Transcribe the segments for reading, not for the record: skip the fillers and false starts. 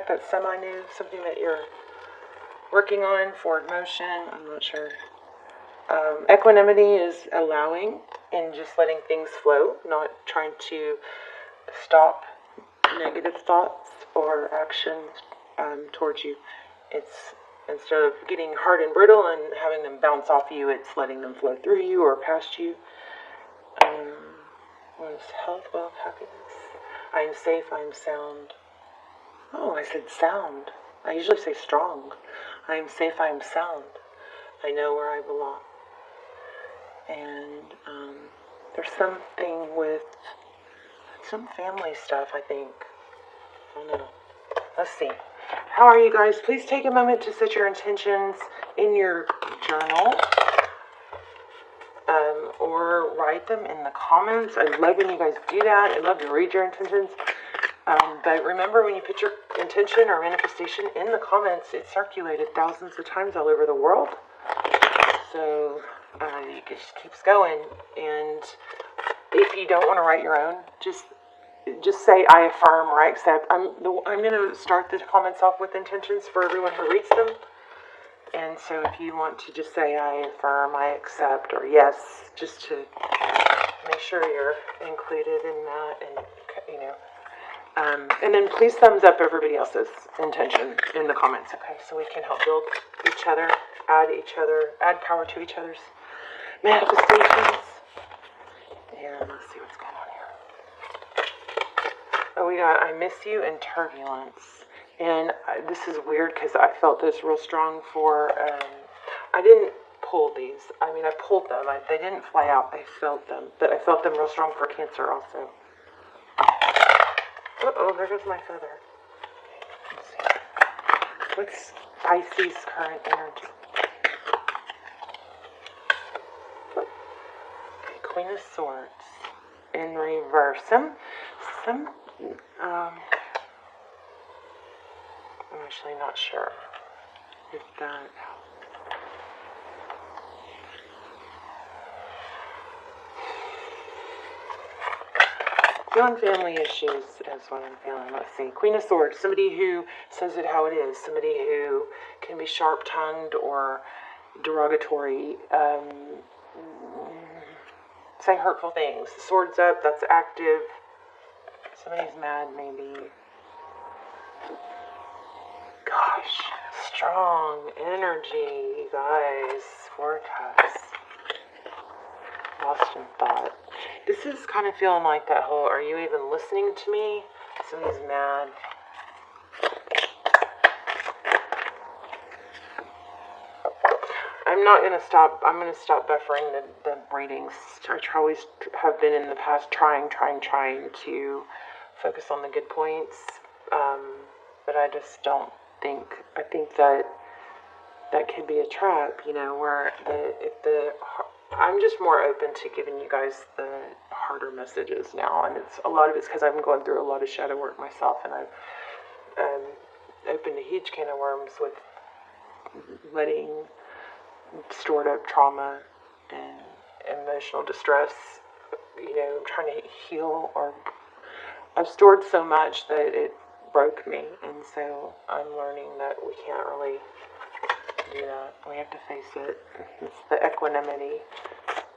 project that's semi-new, something that you're working on, forward motion, I'm not sure. Equanimity is allowing and just letting things flow, not trying to stop negative thoughts or actions towards you. It's instead of getting hard and brittle and having them bounce off you, it's letting them flow through you or past you. What is health, wealth, happiness? I am safe, I am sound. Oh, I said sound. I usually say strong. I am safe, I am sound. I know where I belong. And there's something with some family stuff, I think. I don't know. Let's see. How are you guys? Please take a moment to set your intentions in your journal. Or write them in the comments. I love when you guys do that. I love to read your intentions. But remember, when you put your intention or manifestation in the comments, it's circulated thousands of times all over the world. So it just keeps going. And if you don't want to write your own, just say I affirm or I accept. I'm going to start the comments off with intentions for everyone who reads them. And so if you want to just say I affirm, I accept, or yes, just to make sure you're included in that, and and then please thumbs up everybody else's intention in the comments, okay? So we can help build each other, add power to each other's manifestations. And let's see what's going on here. Oh, we got I miss you and turbulence. And this is weird because I felt this real strong for, I didn't pull these. I mean, I pulled them. They didn't fly out. I felt them. But I felt them real strong for Cancer also. Uh-oh, there goes my feather. Let's see. What's Pisces current energy? Okay, Queen of Swords in reverse. I'm actually not sure if that... Feeling family issues is what I'm feeling. Let's see. Queen of Swords. Somebody who says it how it is. Somebody who can be sharp-tongued or derogatory. Say hurtful things. Swords up. That's active. Somebody's mad, maybe. Gosh, strong energy, you guys. Four Cups. Lost in thought. This is kind of feeling like that whole, are you even listening to me? Somebody's mad. I'm going to stop buffering the readings. I always have been in the past trying to focus on the good points. But I just don't I think that could be a trap, where I'm just more open to giving you guys the harder messages now, and a lot of it's because I'm going through a lot of shadow work myself, and I've opened a huge can of worms with letting stored up trauma and emotional distress, trying to heal, or I've stored so much that it broke me, and so I'm learning that we can't really do that. We have to face it. It's the equanimity.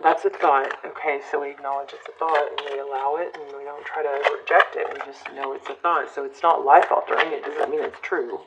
That's a thought. Okay, so we acknowledge it's a thought, and we allow it, and we don't try to reject it. We just know it's a thought. So it's not life-altering. It doesn't mean it's true.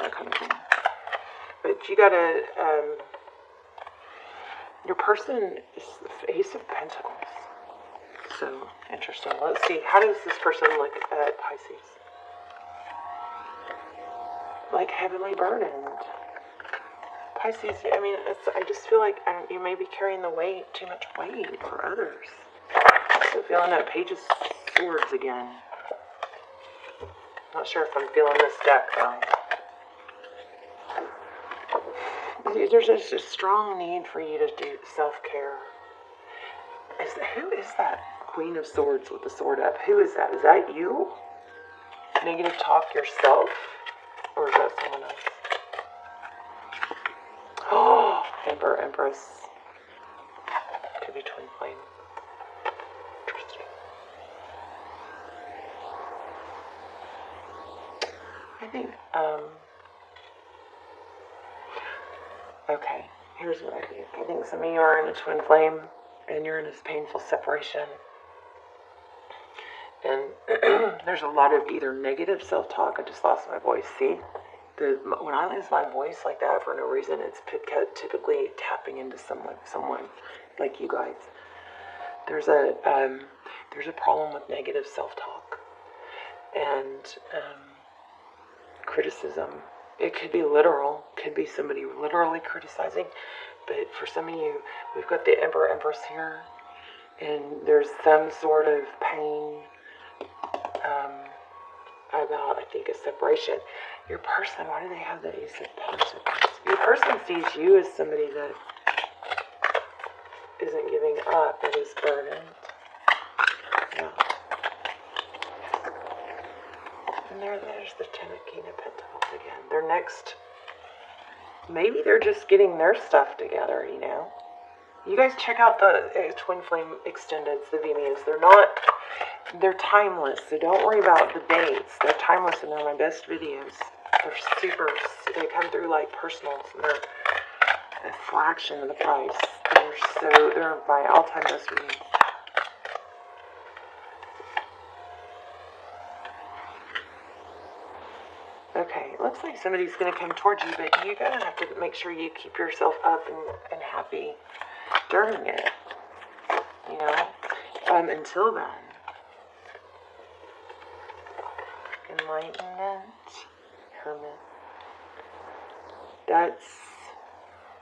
That kind of thing. But you gotta, your person is the Ace of Pentacles. So interesting. Let's see. How does this person look at Pisces? Like heavily burdened. Pisces, I just feel like you may be carrying too much weight for others. So feeling that Page of Swords again. Not sure if I'm feeling this deck though. There's just a strong need for you to do self-care. Who is that Queen of Swords with the sword up? Who is that? Is that you? Negative talk yourself? Or is that someone else? Oh, Empress. Could be twin flame. Interesting. I think, okay, here's what I think. I think some of you are in a twin flame and you're in this painful separation. And there's a lot of either negative self-talk. I just lost my voice. See? When I lose my voice like that for no reason, it's typically tapping into someone like you guys. There's a problem with negative self-talk and criticism. It could be literal, could be somebody literally criticizing, but for some of you, we've got the Emperor Empress here, and there's some sort of pain about, I think, a separation. Your person, why do they have the Ace of Pentacles? Your person sees you as somebody that isn't giving up, that is burdened. Yeah. And there's the King of Pentacles again. They're next. Maybe they're just getting their stuff together, you know. You guys check out the Twin Flame Extendeds, the VMAs. They're timeless, so don't worry about the dates. They're timeless and they're my best videos. They come through like personals and they're a fraction of the price. They're my all-time best videos. Okay, it looks like somebody's going to come towards you, but you're going to have to make sure you keep yourself up and happy during it, you know, until then. Enlightenment, Hermit. That's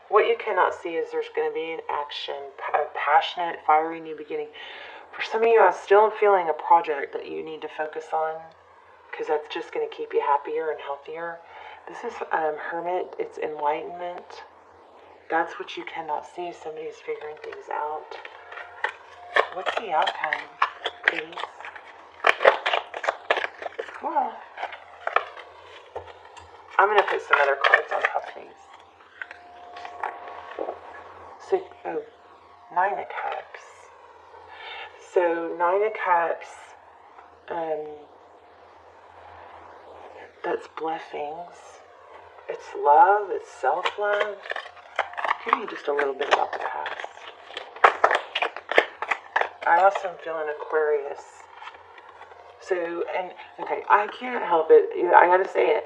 what you cannot see is there's going to be an action, a passionate, fiery new beginning. For some of you, I'm still feeling a project that you need to focus on because that's just going to keep you happier and healthier. This is Hermit. It's enlightenment. That's what you cannot see. Somebody's figuring things out. What's the outcome, please? Well, I'm going to put some other cards on top of these. 9 of Cups. So 9 of Cups, that's blessings. It's love, it's self-love. Give me just a little bit about the past. I also am feeling Aquarius. So, okay, I can't help it. I gotta say it.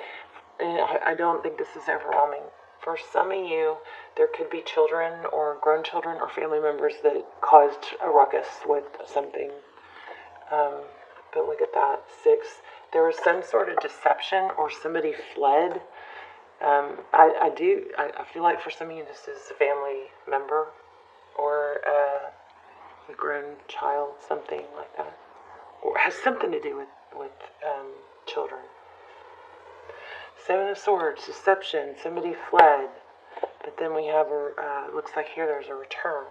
And I don't think this is overwhelming. For some of you, there could be children or grown children or family members that caused a ruckus with something. But look at that, 6. There was some sort of deception or somebody fled. I feel like for some of you, this is a family member or a grown child, something like that. Or has something to do with children. 7 of Swords, deception, somebody fled, but then we have looks like here there's a return.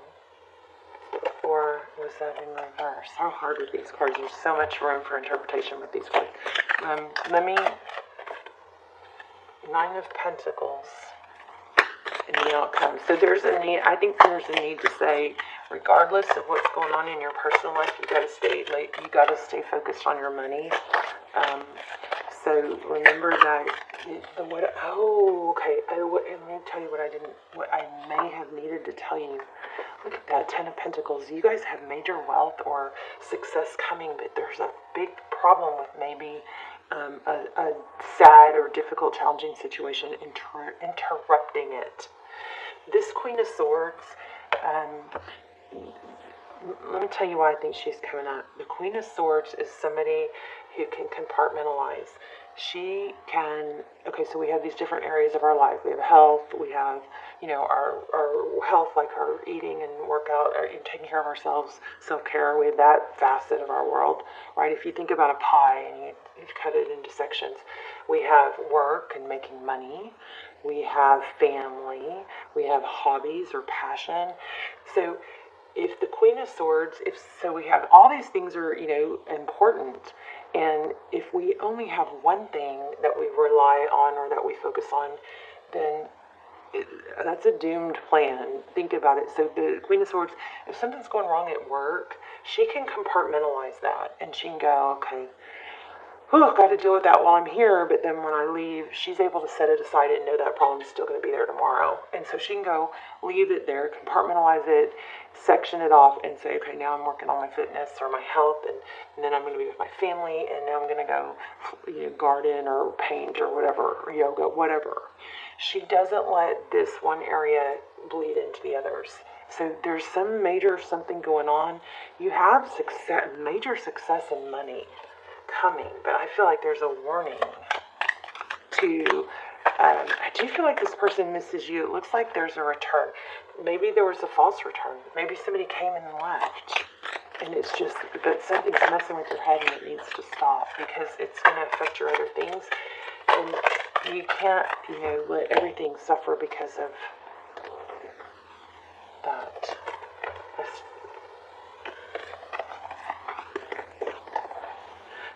Or was that in reverse? How hard with these cards? There's so much room for interpretation with these cards. 9 of Pentacles in the outcome. So there's a need, I think there's a need to say, regardless of what's going on in your personal life, you gotta stay focused on your money. So remember that let me tell you what I may have needed to tell you. Look at that, 10 of Pentacles. You guys have major wealth or success coming, but there's a big problem with maybe a sad or difficult, challenging situation interrupting it. This Queen of Swords, let me tell you why I think she's coming up. The Queen of Swords is somebody who can compartmentalize. She can, so we have these different areas of our life. We have health, we have, our health, like our eating and workout, or taking care of ourselves, self-care. We have that facet of our world, right? If you think about a pie and you cut it into sections, we have work and making money. We have family. We have hobbies or passion. So if the Queen of Swords, we have all these things are, important. And if we only have one thing that we rely on or that we focus on, then that's a doomed plan. Think about it. So the Queen of Swords, if something's going wrong at work, she can compartmentalize that. And she can go, okay, oh, got to deal with that while I'm here. But then when I leave, she's able to set it aside and know that problem's still going to be there tomorrow. And so she can go leave it there, compartmentalize it, section it off, and say, okay, now I'm working on my fitness or my health, and then I'm going to be with my family, and now I'm going to go, garden or paint or whatever, or yoga, whatever. She doesn't let this one area bleed into the others. So there's some major something going on. You have success, major success in money coming, but I feel like there's a warning to, I do feel like this person misses you. It looks like there's a return. Maybe there was a false return. Maybe somebody came and left. And it's just, but something's messing with your head and it needs to stop because it's going to affect your other things. And you can't, let everything suffer because of that.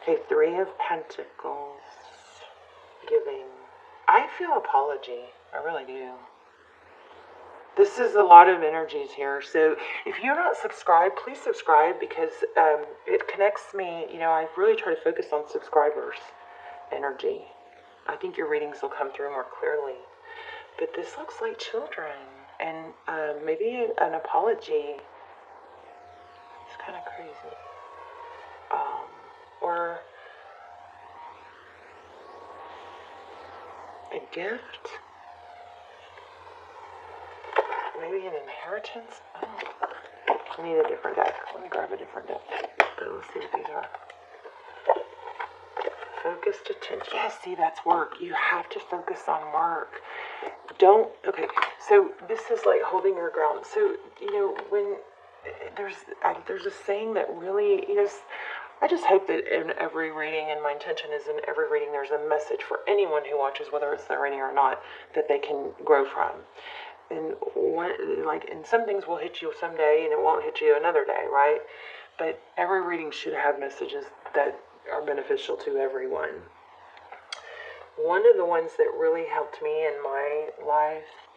Okay, 3 of Pentacles, giving. I feel apology. I really do. This is a lot of energies here. So if you're not subscribed, please subscribe because it connects me. I really try to focus on subscribers' energy. I think your readings will come through more clearly. But this looks like children and maybe an apology. It's kind of crazy. Or a gift. Maybe an inheritance. Oh, I need a different deck. Let me grab a different deck. But let's see what these are. Focused attention. Yeah, see, that's work. You have to focus on work. Okay, so this is like holding your ground. So, when there's a saying that really, I just hope that in every reading, and my intention is in every reading, there's a message for anyone who watches, whether it's their reading or not, that they can grow from. And and some things will hit you someday and it won't hit you another day, right? But every reading should have messages that are beneficial to everyone. One of the ones that really helped me in my life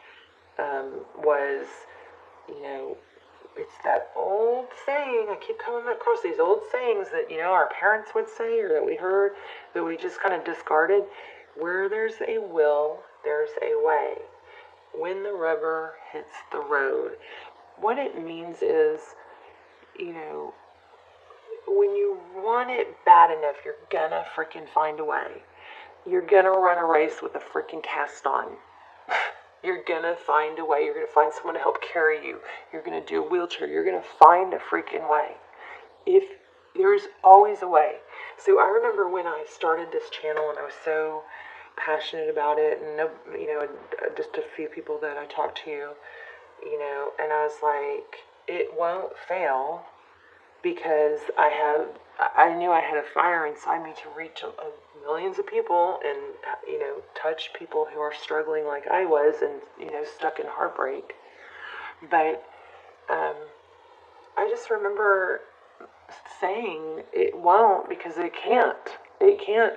was, it's that old saying. I keep coming across these old sayings that, our parents would say or that we heard, that we just kind of discarded. Where there's a will, there's a way. When the rubber hits the road. What it means is, when you want it bad enough, you're gonna freaking find a way. You're gonna run a race with a freaking cast on. You're gonna find a way. You're gonna find someone to help carry you. You're gonna do a wheelchair. You're gonna find a freaking way. If there's always a way. So I remember when I started this channel and I was so passionate about it, and just a few people that I talked to, and I was like, it won't fail because I knew I had a fire inside me to reach millions of people and touch people who are struggling like I was and stuck in heartbreak. But I just remember saying it won't because it can't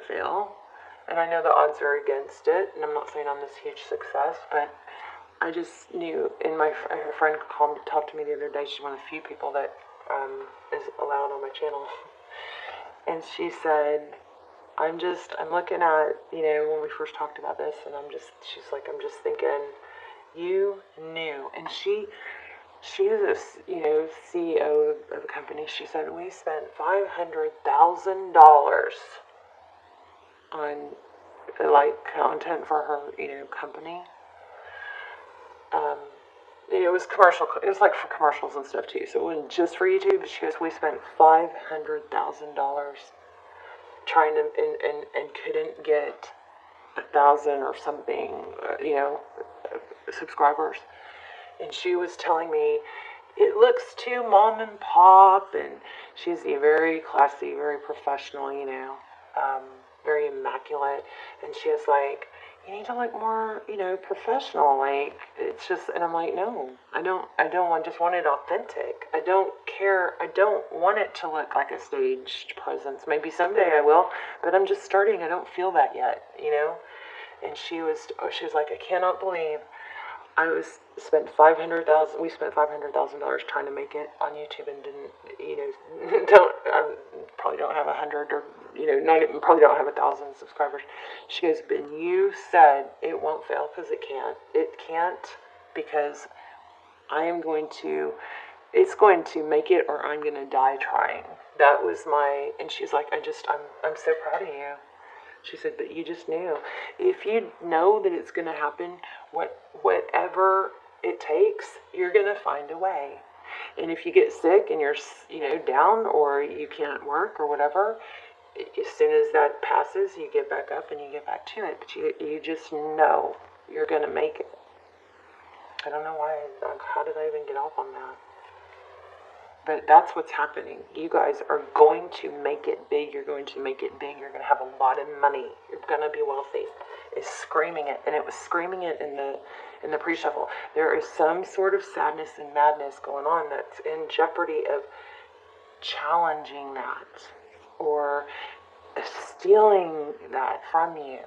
fail. And I know the odds are against it, and I'm not saying I'm this huge success, but I just knew. And my friend talked to me the other day. She's one of the few people that is allowed on my channel. And she said, I'm looking at, when we first talked about this, and she's like, I'm just thinking, you knew. And she is a, CEO of a company. She said, we spent $500,000 on content for her, company. It was commercial. It was for commercials and stuff too. So it wasn't just for YouTube. She goes, we spent $500,000 trying to and couldn't get 1,000 or something, subscribers. And she was telling me it looks too mom and pop, and she's very classy, very professional, very immaculate. And she was like, you need to look more, professional. It's just, and I'm like, no, I don't just want it authentic. I don't care. I don't want it to look like a staged presence. Maybe someday I will, but I'm just starting. I don't feel that yet, And she was like, I cannot believe we spent $500,000 trying to make it on YouTube and didn't, probably don't have 100 or not even, probably don't have 1,000 subscribers. She goes, but you said it won't fail because it can't. It can't because it's going to make it or I'm going to die trying. That was and she's like, I'm so proud of you. She said, but you just knew. If you know that it's going to happen, whatever it takes, you're going to find a way. And if you get sick and you're, down or you can't work or whatever, as soon as that passes, you get back up and you get back to it. But you just know you're going to make it. I don't know why. How did I even get off on that? But that's what's happening. You guys are going to make it big. You're going to make it big. You're going to have a lot of money. You're going to be wealthy. It's screaming it. And it was screaming it in the pre-shuffle. There is some sort of sadness and madness going on that's in jeopardy of challenging that or stealing that from you.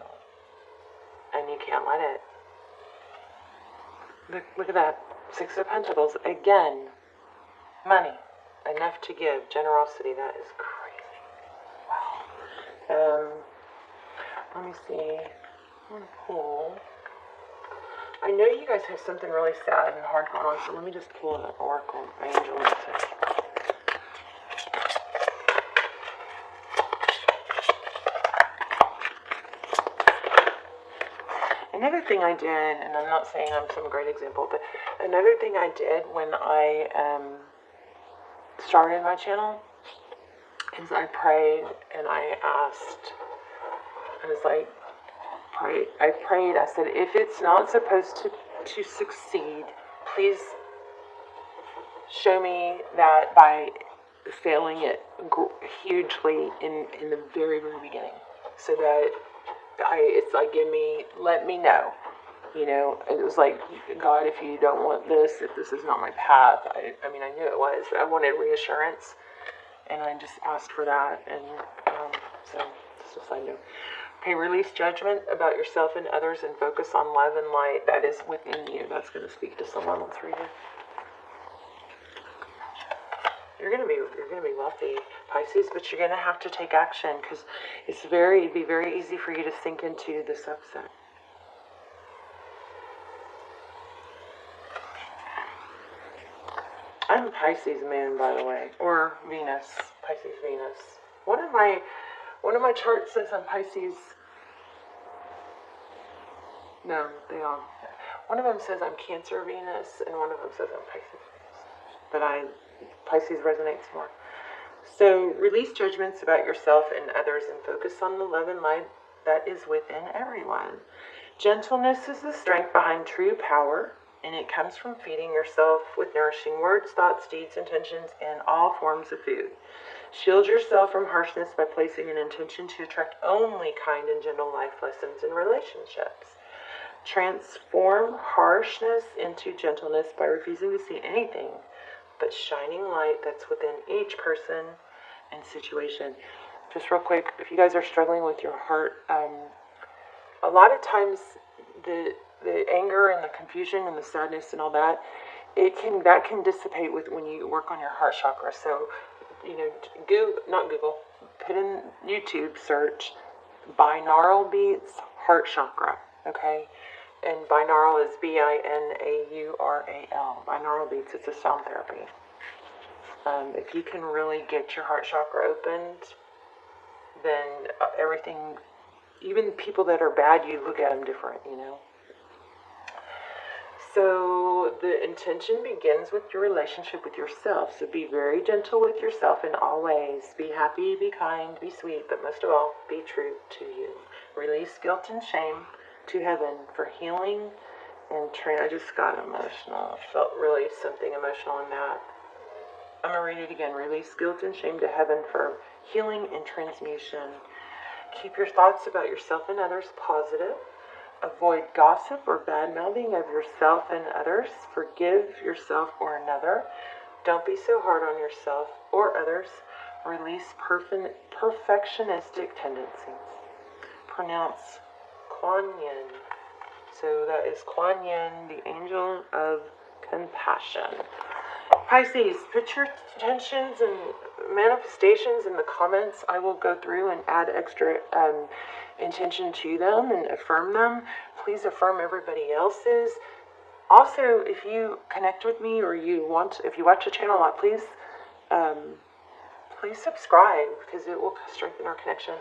And you can't let it. Look at that. 6 of Pentacles. Again. Money. Enough to give. Generosity. That is crazy. Wow. Let me see. I'm going to pull. I know you guys have something really sad and hard going on, so let me just pull an oracle angel message. Another thing I did, and I'm not saying I'm some great example, but another thing I did when I started my channel is I prayed and I asked, I prayed, I said, if it's not supposed to succeed, please show me that by failing it hugely in the very, very beginning, so that it's like, let me know. It was like, God, if you don't want this, if this is not my path, I knew it was, but I wanted reassurance, and I just asked for that, and so just a side note. Okay, release judgment about yourself and others and focus on love and light that is within you. That's going to speak to someone. Let's read it. You're gonna be wealthy, Pisces, but you're gonna have to take action because it'd be very easy for you to sink into this upset. I'm a Pisces moon, by the way, or Venus, Pisces Venus. One of my charts says I'm Pisces. No, they all. One of them says I'm Cancer Venus, and one of them says I'm Pisces Venus. But Pisces resonates more. So release judgments about yourself and others and focus on the love and light that is within everyone. Gentleness is the strength behind true power, and it comes from feeding yourself with nourishing words, thoughts, deeds, intentions, and all forms of food. Shield yourself from harshness by placing an intention to attract only kind and gentle life lessons in relationships. Transform harshness into gentleness by refusing to see anything but shining light that's within each person and situation. Just real quick, if you guys are struggling with your heart, a lot of times the anger and the confusion and the sadness and all that, that can dissipate when you work on your heart chakra. So, put in YouTube search binaural beats heart chakra, okay? And binaural is B-I-N-A-U-R-A-L. Binaural beats, it's a sound therapy. If you can really get your heart chakra opened, then everything, even people that are bad, you look at them different, So the intention begins with your relationship with yourself. So be very gentle with yourself in all ways. Be happy, be kind, be sweet, but most of all, be true to you. Release guilt and shame to heaven for healing and I just got emotional. I felt really something emotional in that. I'm going to read it again. Release guilt and shame to heaven for healing and transmutation. Keep your thoughts about yourself and others positive. Avoid gossip or bad-mouthing of yourself and others. Forgive yourself or another. Don't be so hard on yourself or others. Release perfectionistic tendencies. Pronounce Kuan Yin. So that is Kuan Yin, the angel of compassion. Pisces, put your tensions and manifestations in the comments, I will go through and add extra intention to them and affirm them. Please affirm everybody else's. Also, if you connect with me or if you watch the channel a lot, please subscribe, because it will strengthen our connection.